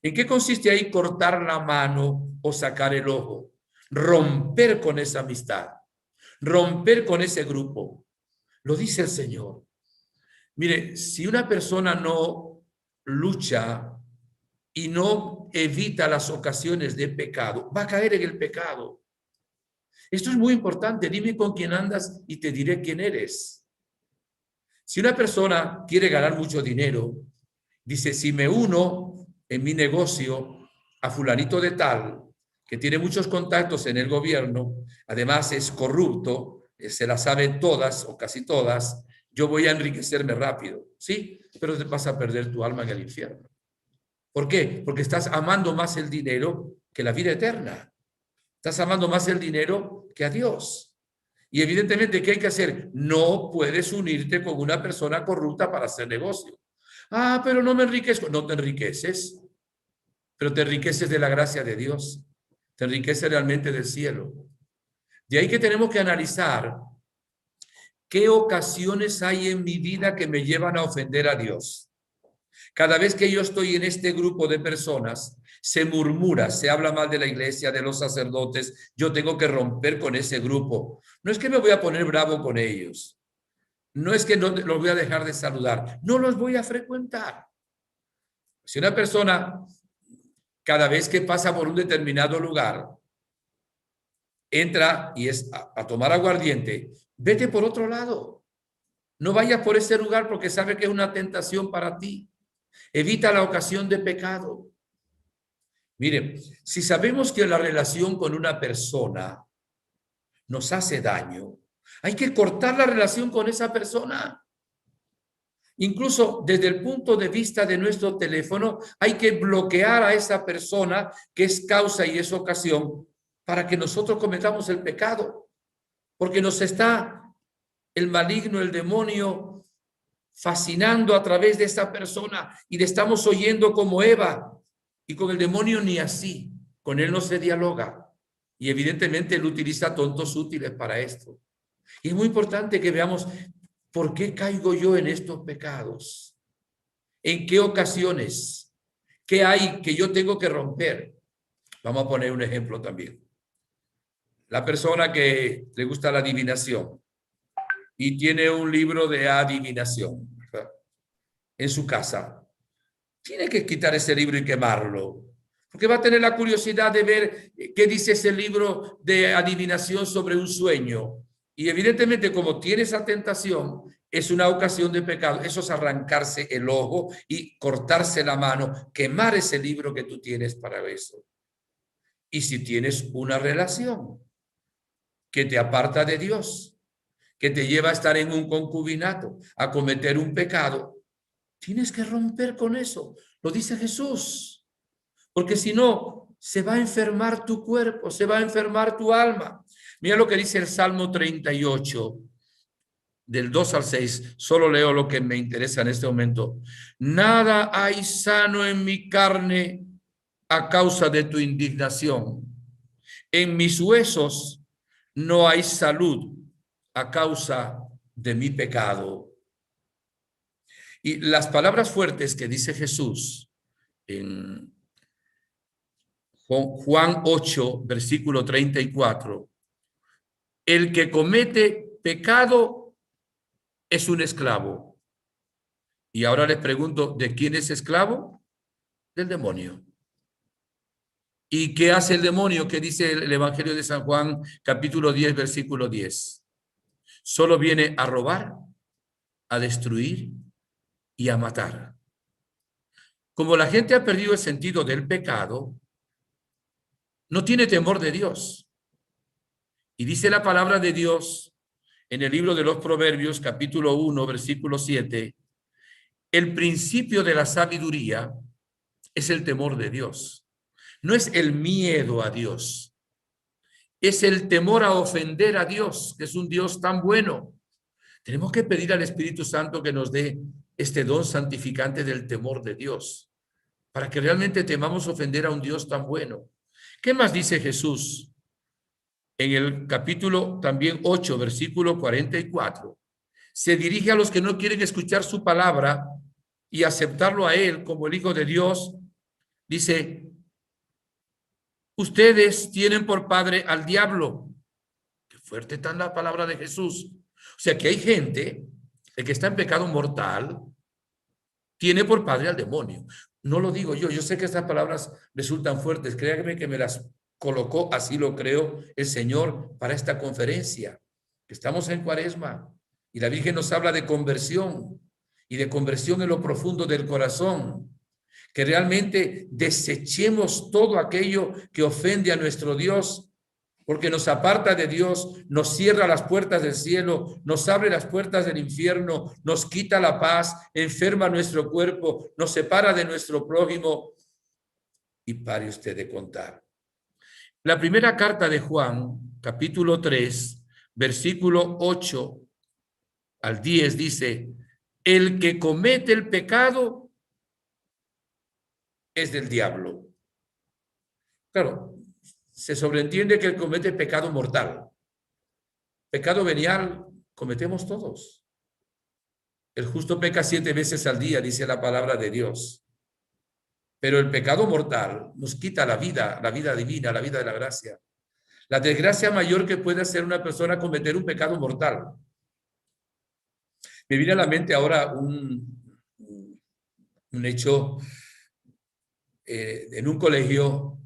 ¿En qué consiste ahí cortar la mano o sacar el ojo? Romper con esa amistad, romper con ese grupo. Lo dice el Señor. Mire, si una persona no lucha y no evita las ocasiones de pecado, va a caer en el pecado. Esto es muy importante. Dime con quién andas y te diré quién eres. Si una persona quiere ganar mucho dinero, dice, si me uno en mi negocio a fulanito de tal, que tiene muchos contactos en el gobierno, además es corrupto, se las sabe todas o casi todas, yo voy a enriquecerme rápido. Sí, pero te vas a perder tu alma en el infierno. ¿Por qué? Porque estás amando más el dinero que la vida eterna. Estás amando más el dinero que a Dios. Y evidentemente, ¿qué hay que hacer? No puedes unirte con una persona corrupta para hacer negocio. Ah, pero no me enriquezco. No te enriqueces, pero te enriqueces de la gracia de Dios. Te enriqueces realmente del cielo. De ahí que tenemos que analizar qué ocasiones hay en mi vida que me llevan a ofender a Dios. Cada vez que yo estoy en este grupo de personas, se murmura, se habla mal de la iglesia, de los sacerdotes. Yo tengo que romper con ese grupo. No es que me voy a poner bravo con ellos. No es que no los voy a dejar de saludar. No los voy a frecuentar. Si una persona, cada vez que pasa por un determinado lugar, entra y es a tomar aguardiente, vete por otro lado. No vayas por ese lugar porque sabe que es una tentación para ti. Evita la ocasión de pecado. Mire, si sabemos que la relación con una persona nos hace daño, hay que cortar la relación con esa persona. Incluso desde el punto de vista de nuestro teléfono, hay que bloquear a esa persona que es causa y es ocasión para que nosotros cometamos el pecado. Porque nos está el maligno, el demonio, fascinando a través de esa persona y le estamos oyendo como Eva. Y con el demonio ni así, con él no se dialoga. Y evidentemente él utiliza tontos útiles para esto. Y es muy importante que veamos por qué caigo yo en estos pecados. ¿En qué ocasiones? ¿Qué hay que yo tengo que romper? Vamos a poner un ejemplo también. La persona que le gusta la adivinación y tiene un libro de adivinación, ¿verdad?, en su casa. Tiene que quitar ese libro y quemarlo, porque va a tener la curiosidad de ver qué dice ese libro de adivinación sobre un sueño. Y evidentemente, como tiene esa tentación, es una ocasión de pecado. Eso es arrancarse el ojo y cortarse la mano, quemar ese libro que tú tienes para eso. Y si tienes una relación que te aparta de Dios, que te lleva a estar en un concubinato, a cometer un pecado, Tienes que romper con eso. Lo dice Jesús. Porque si no, se va a enfermar tu cuerpo, se va a enfermar tu alma. Mira lo que dice el Salmo 38, del 2 al 6. Solo leo lo que me interesa en este momento. Nada hay sano en mi carne a causa de tu indignación. En mis huesos no hay salud a causa de mi pecado. Y las palabras fuertes que dice Jesús en Juan 8, versículo 34. El que comete pecado es un esclavo. Y ahora les pregunto, ¿de quién es esclavo? Del demonio. ¿Y qué hace el demonio? ¿Qué dice el Evangelio de San Juan, capítulo 10, versículo 10? Solo viene a robar, a destruir y a matar. Como la gente ha perdido el sentido del pecado, no tiene temor de Dios. Y dice la palabra de Dios en el libro de los Proverbios, capítulo 1, versículo 7, el principio de la sabiduría es el temor de Dios. No es el miedo a Dios, es el temor a ofender a Dios, que es un Dios tan bueno. Tenemos que pedir al Espíritu Santo que nos dé este don santificante del temor de Dios, para que realmente temamos ofender a un Dios tan bueno. ¿Qué más dice Jesús? En el capítulo también 8, versículo 44, se dirige a los que no quieren escuchar su palabra y aceptarlo a Él como el Hijo de Dios. Dice, ustedes tienen por padre al diablo. Qué fuerte está la palabra de Jesús. O sea que hay gente, el que está en pecado mortal, tiene por padre al demonio. No lo digo yo, yo sé que estas palabras resultan fuertes, créanme que me las colocó, así lo creo, el Señor para esta conferencia. Estamos en Cuaresma y la Virgen nos habla de conversión y de conversión en lo profundo del corazón. Que realmente desechemos todo aquello que ofende a nuestro Dios, porque nos aparta de Dios, nos cierra las puertas del cielo, nos abre las puertas del infierno, nos quita la paz, enferma nuestro cuerpo, nos separa de nuestro prójimo. Y pare usted de contar. La primera carta de Juan, capítulo 3, versículo 8 al 10 dice, el que comete el pecado es del diablo. Claro, se sobreentiende que él comete pecado mortal. Pecado venial cometemos todos. El justo peca 7 veces al día, dice la palabra de Dios. Pero el pecado mortal nos quita la vida divina, la vida de la gracia. La desgracia mayor que puede hacer una persona cometer un pecado mortal. Me viene a la mente ahora un hecho en un colegio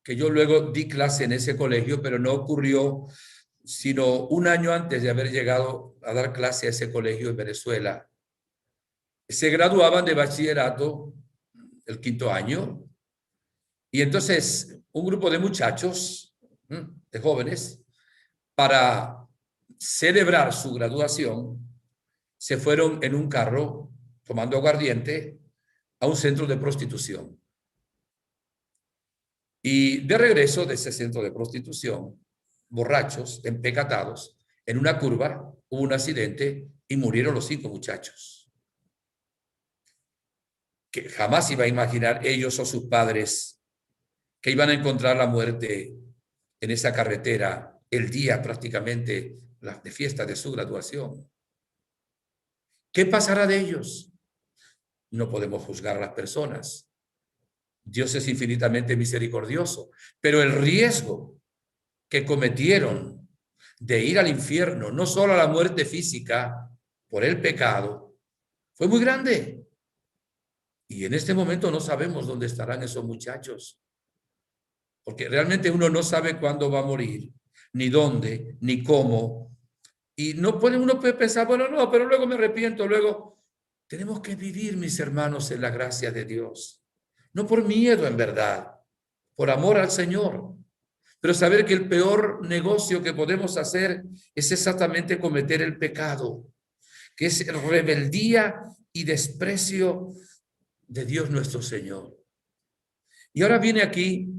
que yo luego di clase en ese colegio, pero no ocurrió sino un año antes de haber llegado a dar clase a ese colegio en Venezuela. Se graduaban de bachillerato el 5º año y entonces un grupo de muchachos, de jóvenes, para celebrar su graduación, se fueron en un carro tomando aguardiente a un centro de prostitución. Y de regreso de ese centro de prostitución, borrachos, empecatados, en una curva hubo un accidente y murieron los 5 muchachos. Que jamás iba a imaginar ellos o sus padres que iban a encontrar la muerte en esa carretera el día prácticamente de fiesta de su graduación. ¿Qué pasará de ellos? No podemos juzgar a las personas. Dios es infinitamente misericordioso, pero el riesgo que cometieron de ir al infierno, no solo a la muerte física por el pecado, fue muy grande. Y en este momento no sabemos dónde estarán esos muchachos, porque realmente uno no sabe cuándo va a morir, ni dónde, ni cómo. Y uno puede pensar, bueno, no, pero luego me arrepiento, luego. Tenemos que vivir, mis hermanos, en la gracia de Dios. No por miedo, en verdad, por amor al Señor. Pero saber que el peor negocio que podemos hacer es exactamente cometer el pecado, que es rebeldía y desprecio de Dios nuestro Señor. Y ahora viene aquí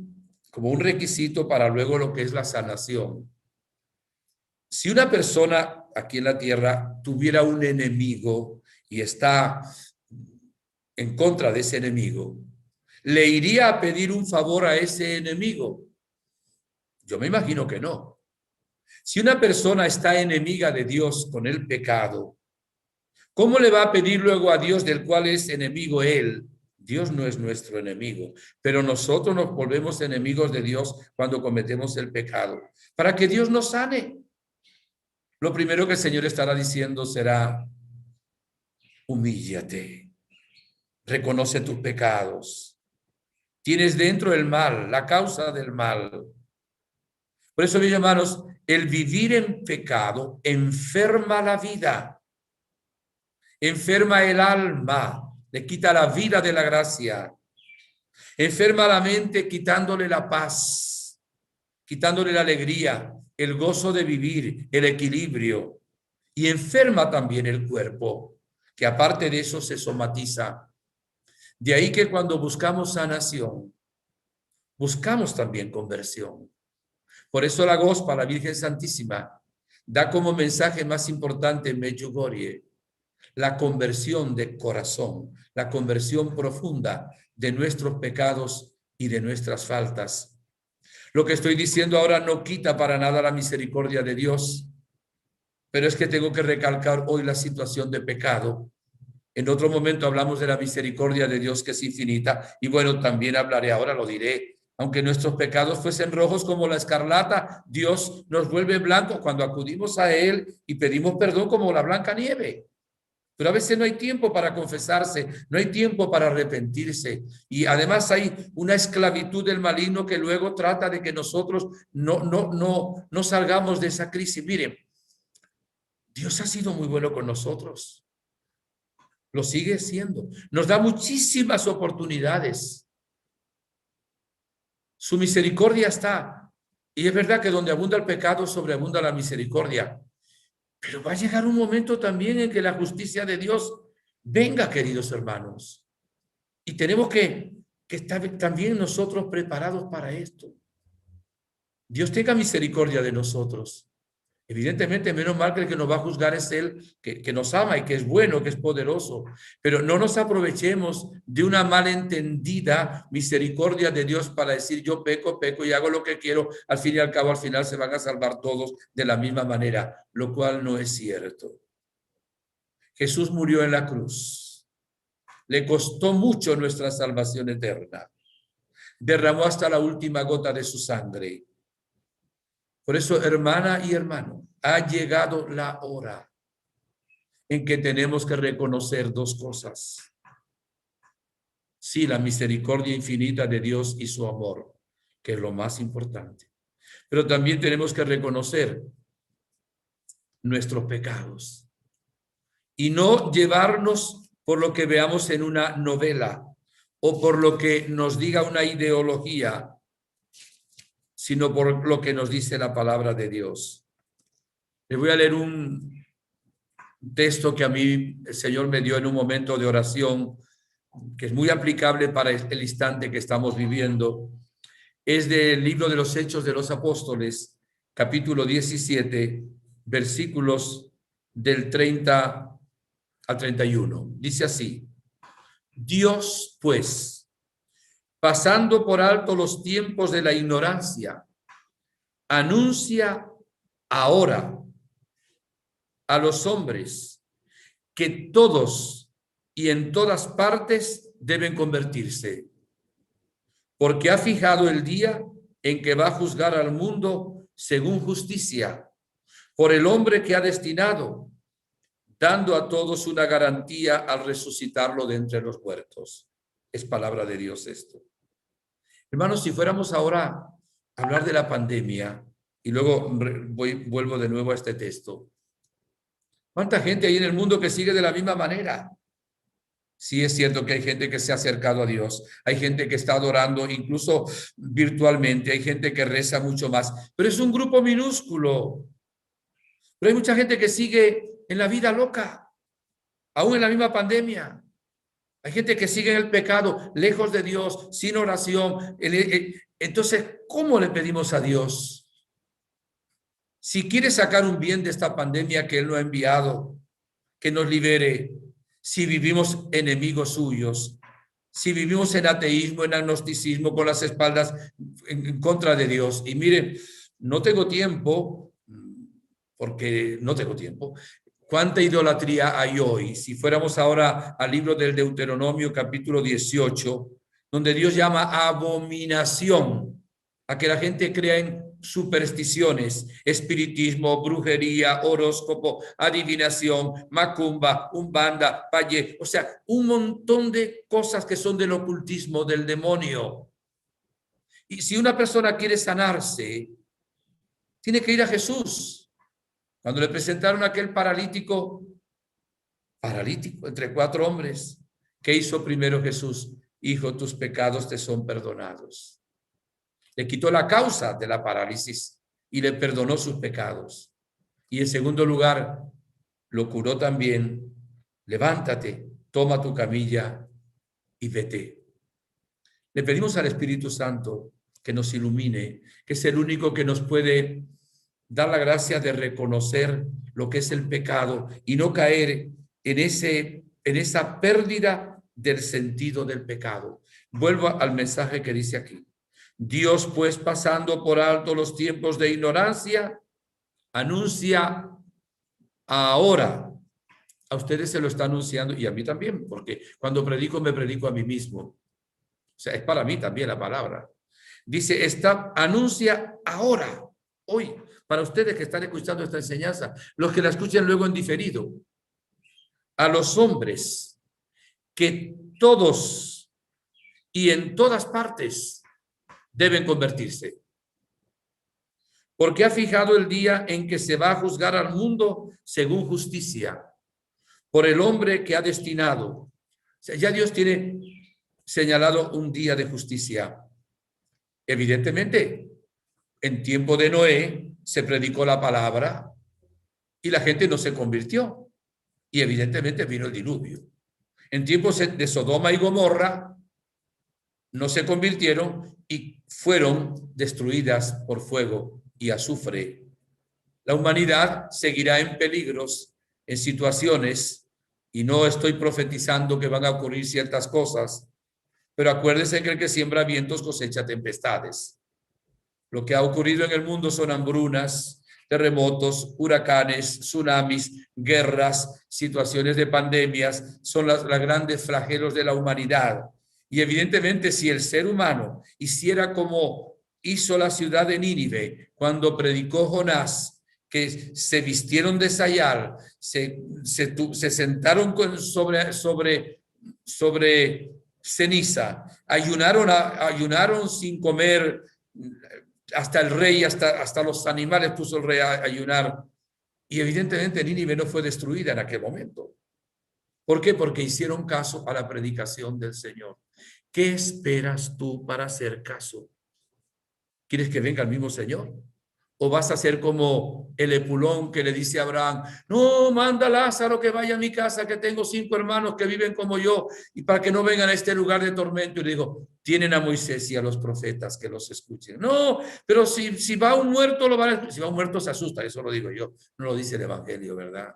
como un requisito para luego lo que es la sanación. Si una persona aquí en la tierra tuviera un enemigo y está en contra de ese enemigo, ¿le iría a pedir un favor a ese enemigo? Yo me imagino que no. Si una persona está enemiga de Dios con el pecado, ¿cómo le va a pedir luego a Dios del cual es enemigo él? Dios no es nuestro enemigo, pero nosotros nos volvemos enemigos de Dios cuando cometemos el pecado. Para que Dios nos sane, lo primero que el Señor estará diciendo será: humíllate, reconoce tus pecados. Tienes dentro el mal, la causa del mal. Por eso, mis hermanos, el vivir en pecado enferma la vida, enferma el alma, le quita la vida de la gracia, enferma la mente quitándole la paz, quitándole la alegría, el gozo de vivir, el equilibrio, y enferma también el cuerpo, que aparte de eso se somatiza. De ahí que cuando buscamos sanación, buscamos también conversión. Por eso la Gospa, la Virgen Santísima, da como mensaje más importante en Medjugorje la conversión de corazón, la conversión profunda de nuestros pecados y de nuestras faltas. Lo que estoy diciendo ahora no quita para nada la misericordia de Dios, pero es que tengo que recalcar hoy la situación de pecado. En otro momento hablamos de la misericordia de Dios que es infinita, y bueno, también hablaré ahora, lo diré. Aunque nuestros pecados fuesen rojos como la escarlata, Dios nos vuelve blancos cuando acudimos a Él y pedimos perdón como la blanca nieve. Pero a veces no hay tiempo para confesarse, no hay tiempo para arrepentirse. Y además hay una esclavitud del maligno que luego trata de que nosotros no salgamos de esa crisis. Miren, Dios ha sido muy bueno con nosotros. Lo sigue siendo. Nos da muchísimas oportunidades. Su misericordia está. Y es verdad que donde abunda el pecado, sobreabunda la misericordia. Pero va a llegar un momento también en que la justicia de Dios venga, queridos hermanos. Y tenemos que estar también nosotros preparados para esto. Dios tenga misericordia de nosotros. Evidentemente, menos mal que el que nos va a juzgar es Él, que nos ama y que es bueno, que es poderoso. Pero no nos aprovechemos de una malentendida misericordia de Dios para decir yo peco y hago lo que quiero. Al fin y al cabo, al final se van a salvar todos de la misma manera, lo cual no es cierto. Jesús murió en la cruz. Le costó mucho nuestra salvación eterna. Derramó hasta la última gota de su sangre. Por eso, hermana y hermano, ha llegado la hora en que tenemos que reconocer dos cosas. Sí, la misericordia infinita de Dios y su amor, que es lo más importante. Pero también tenemos que reconocer nuestros pecados y no llevarnos por lo que veamos en una novela o por lo que nos diga una ideología, sino por lo que nos dice la palabra de Dios. Les voy a leer un texto que a mí el Señor me dio en un momento de oración, que es muy aplicable para el instante que estamos viviendo. Es del libro de los Hechos de los Apóstoles, capítulo 17, versículos del 30 al 31. Dice así: Dios, pues, pasando por alto los tiempos de la ignorancia, anuncia ahora a los hombres que todos y en todas partes deben convertirse, porque ha fijado el día en que va a juzgar al mundo según justicia, por el hombre que ha destinado, dando a todos una garantía al resucitarlo de entre los muertos. Es palabra de Dios esto. Hermanos, si fuéramos ahora a hablar de la pandemia, y luego vuelvo de nuevo a este texto, ¿cuánta gente hay en el mundo que sigue de la misma manera? Sí, es cierto que hay gente que se ha acercado a Dios, hay gente que está adorando incluso virtualmente, hay gente que reza mucho más, pero es un grupo minúsculo. Pero hay mucha gente que sigue en la vida loca. Aún en la misma pandemia. Hay gente que sigue en el pecado, lejos de Dios, sin oración. Entonces, ¿cómo le pedimos a Dios? Si quiere sacar un bien de esta pandemia que Él nos ha enviado, que nos libere, si vivimos enemigos suyos, si vivimos en ateísmo, en agnosticismo, con las espaldas en contra de Dios. Y miren, no tengo tiempo, porque no tengo tiempo. ¿Cuánta idolatría hay hoy? Si fuéramos ahora al libro del Deuteronomio, capítulo 18, donde Dios llama abominación a que la gente crea en supersticiones, espiritismo, brujería, horóscopo, adivinación, macumba, umbanda, paye, o sea, un montón de cosas que son del ocultismo, del demonio. Y si una persona quiere sanarse, tiene que ir a Jesús. Cuando le presentaron a aquel paralítico entre 4 hombres, ¿qué hizo primero Jesús? Hijo, tus pecados te son perdonados. Le quitó la causa de la parálisis y le perdonó sus pecados. Y en segundo lugar, lo curó también. Levántate, toma tu camilla y vete. Le pedimos al Espíritu Santo que nos ilumine, que es el único que nos puede dar la gracia de reconocer lo que es el pecado y no caer en esa pérdida del sentido del pecado. Vuelvo al mensaje que dice aquí. Dios, pues, pasando por alto los tiempos de ignorancia, anuncia ahora. A ustedes se lo está anunciando y a mí también, porque cuando predico me predico a mí mismo. O sea, es para mí también la palabra. Dice, anuncia ahora, hoy, para ustedes que están escuchando esta enseñanza, los que la escuchen luego en diferido, a los hombres que todos y en todas partes deben convertirse. Porque ha fijado el día en que se va a juzgar al mundo según justicia, por el hombre que ha destinado. O sea, ya Dios tiene señalado un día de justicia. Evidentemente, en tiempo de Noé se predicó la palabra y la gente no se convirtió. Y evidentemente vino el diluvio. En tiempos de Sodoma y Gomorra no se convirtieron y fueron destruidas por fuego y azufre. La humanidad seguirá en peligros, en situaciones, y no estoy profetizando que van a ocurrir ciertas cosas, pero acuérdense que el que siembra vientos cosecha tempestades. Lo que ha ocurrido en el mundo son hambrunas, terremotos, huracanes, tsunamis, guerras, situaciones de pandemias, son los grandes flagelos de la humanidad. Y evidentemente, si el ser humano hiciera como hizo la ciudad de Nínive cuando predicó Jonás, que se vistieron de sayal, se sentaron sobre ceniza, ayunaron sin comer, hasta el rey, hasta los animales puso el rey a ayunar. Y evidentemente Nínive no fue destruida en aquel momento. ¿Por qué? Porque hicieron caso a la predicación del Señor. ¿Qué esperas tú para hacer caso? ¿Quieres que venga el mismo Señor? ¿O vas a ser como el Epulón que le dice a Abraham, no, manda a Lázaro que vaya a mi casa, que tengo 5 hermanos que viven como yo, y para que no vengan a este lugar de tormento? Y le digo, tienen a Moisés y a los profetas que los escuchen. No, pero si va un muerto, lo van a escuchar. Si va un muerto se asusta, eso lo digo yo, no lo dice el Evangelio, ¿verdad?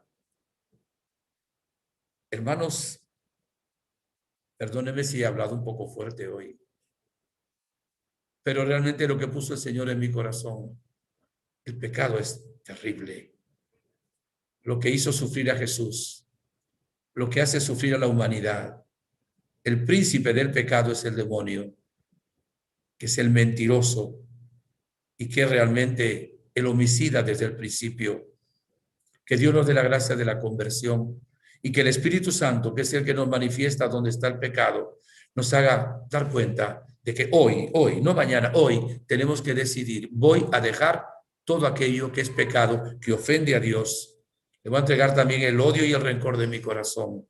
Hermanos, perdónenme si he hablado un poco fuerte hoy, pero realmente lo que puso el Señor en mi corazón, el pecado es terrible. Lo que hizo sufrir a Jesús, lo que hace sufrir a la humanidad. El príncipe del pecado es el demonio, que es el mentiroso y que es realmente el homicida desde el principio. Que Dios nos dé la gracia de la conversión y que el Espíritu Santo, que es el que nos manifiesta donde está el pecado, nos haga dar cuenta de que hoy, no mañana, hoy tenemos que decidir, voy a dejar todo aquello que es pecado, que ofende a Dios. Le voy a entregar también el odio y el rencor de mi corazón,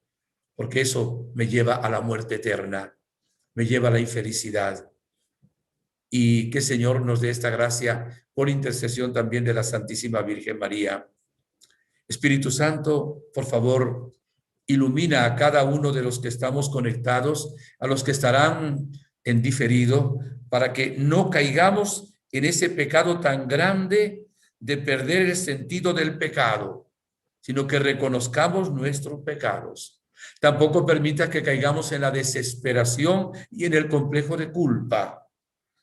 porque eso me lleva a la muerte eterna, me lleva a la infelicidad. Y que el Señor nos dé esta gracia por intercesión también de la Santísima Virgen María. Espíritu Santo, por favor, ilumina a cada uno de los que estamos conectados, a los que estarán en diferido, para que no caigamos en ese pecado tan grande de perder el sentido del pecado, sino que reconozcamos nuestros pecados. Tampoco permita que caigamos en la desesperación y en el complejo de culpa,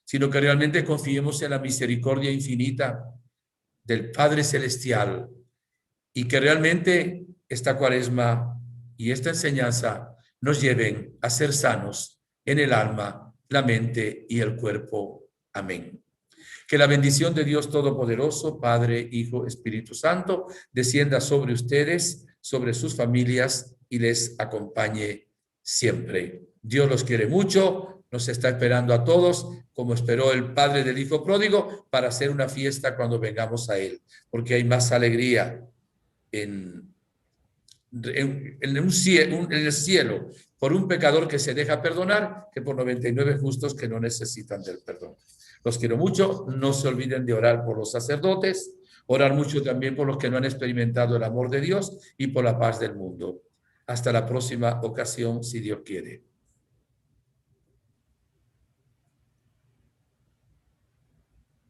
sino que realmente confiemos en la misericordia infinita del Padre Celestial y que realmente esta Cuaresma y esta enseñanza nos lleven a ser sanos en el alma, la mente y el cuerpo. Amén. Que la bendición de Dios Todopoderoso, Padre, Hijo, Espíritu Santo, descienda sobre ustedes, sobre sus familias y les acompañe siempre. Dios los quiere mucho, nos está esperando a todos, como esperó el Padre del Hijo Pródigo, para hacer una fiesta cuando vengamos a Él, porque hay más alegría en el cielo por un pecador que se deja perdonar que por 99 justos que no necesitan del perdón. Los quiero mucho, no se olviden de orar por los sacerdotes, orar mucho también por los que no han experimentado el amor de Dios y por la paz del mundo. Hasta la próxima ocasión, si Dios quiere.